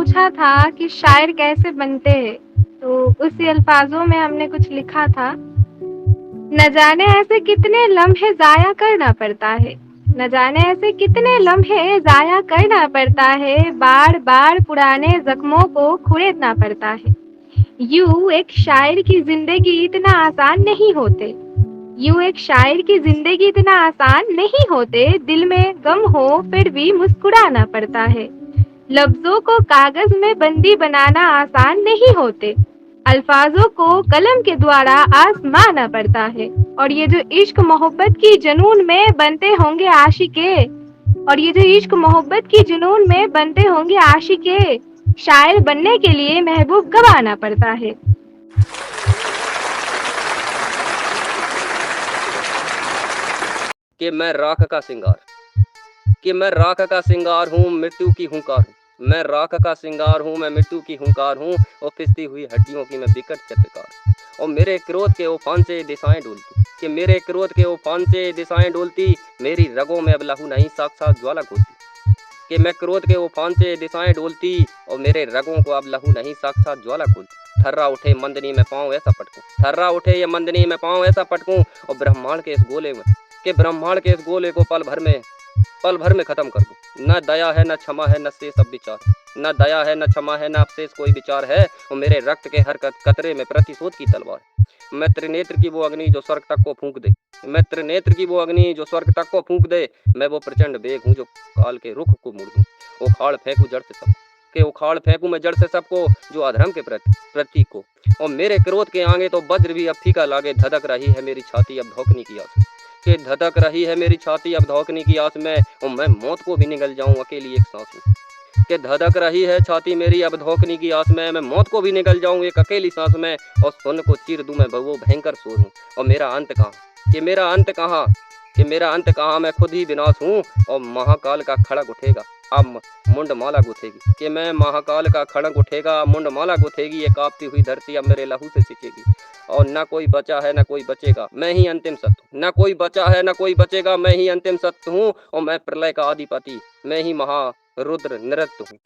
पूछा था कि शायर कैसे बनते हैं, तो उसी अल्फाजों में हमने कुछ लिखा था। न जाने ऐसे कितने लम्हे ज़ाया करना पड़ता है, न जाने ऐसे कितने लम्हे ज़ाया करना पड़ता है, बार-बार पुराने ज़ख्मों को कुरेदना पड़ता है। यूँ एक शायर की ज़िंदगी इतना आसान नहीं होते, यूँ एक शायर की ज़िंदगी इतना आसान नहीं होते, दिल में गम हो फिर भी मुस्कुराना पड़ता है। लफ्ज़ों को कागज़ में बंदी बनाना आसान नहीं होते, अल्फाजों को कलम के द्वारा आज़माना पड़ता है। और ये जो इश्क मोहब्बत की जुनून में बनते होंगे आशिक़े, और ये जो इश्क मोहब्बत की जुनून में बनते होंगे आशिक़े, शायर बनने के लिए महबूब गँवाना पड़ता है। कि मैं राख का सिंगार, कि मैं राख का सिंगार हूँ, मृत्यु की हुंकार हूँ। मैं राख का सिंगार हूँ, मैं मृत्यु की हुंकार हूँ, और पिसती हुई हड्डियों की मैं बिकट चित्रकार। और मेरे क्रोध के उफान से दिशाएं डोलती, कि मेरे क्रोध के उफान से दिशाएं डोलती, मेरी रगों में अब लहू नहीं साक्षात ज्वाला घोलती। कि मैं क्रोध के उफान से दिशाएं डोलती, और मेरे रगों को अब लहू नहीं साक्षात ज्वाला खोलती। थर्रा उठे मंदनी में पाँव ऐसा पटकूं, थर्रा उठे ये मंदनी में पाँव ऐसा पटकूं, और ब्रह्मांड के इस गोले में, कि ब्रह्मांड के इस गोले को पल भर में खत्म कर दूं। न दया है, न क्षमा है, न शेष अब विचार, न दया है, न क्षमा है, न अवशेष कोई विचार है, और मेरे रक्त के हर कतरे में प्रतिशोध की तलवार। मैं त्रिनेत्र की वो अग्नि जो स्वर्ग तक को फूंक दे, मैं त्रिनेत्र की वो अग्नि जो स्वर्ग तक को फूंक दे, मैं वो प्रचंड बेग हूँ जो काल के रुख को मोड़ दूं। उखाड़ फेंकू जड़ से सब, के उखाड़ फेंकू मैं जड़ से सबको, जो अधर्म के प्रतीक को। और मेरे क्रोध के आगे तो वज्र भी अब फीका लागे, धधक रही है मेरी छाती अब धोखने की आस में, कि धधक रही है मेरी छाती अब धोखने की आस में, और मैं मौत को भी निगल जाऊं अकेली एक सांस में। कि धधक रही है छाती मेरी अब धोखने की आस में, मैं मौत को भी निगल जाऊं एक अकेली सांस में, और सुन को चीर दूं मैं वो भयंकर शोर हूं। और मेरा अंत कहाँ, कि मेरा अंत कहाँ, कि मेरा अंत कहाँ, मैं खुद ही विनाश हूँ, और महाकाल का खड़ग उठेगा अब मुंड माला गुथेगी। कि मैं महाकाल का खड़ग उठेगा मुंड माला गुथेगी, ये कांपती हुई धरती अब मेरे लहू से सिंचेगी। और न कोई बचा है न कोई बचेगा, मैं ही अंतिम सत्य हूँ। न कोई बचा है न कोई बचेगा, मैं ही अंतिम सत्य हूँ, और मैं प्रलय का आधिपति, मैं ही महा रुद्र नृत्य हूँ।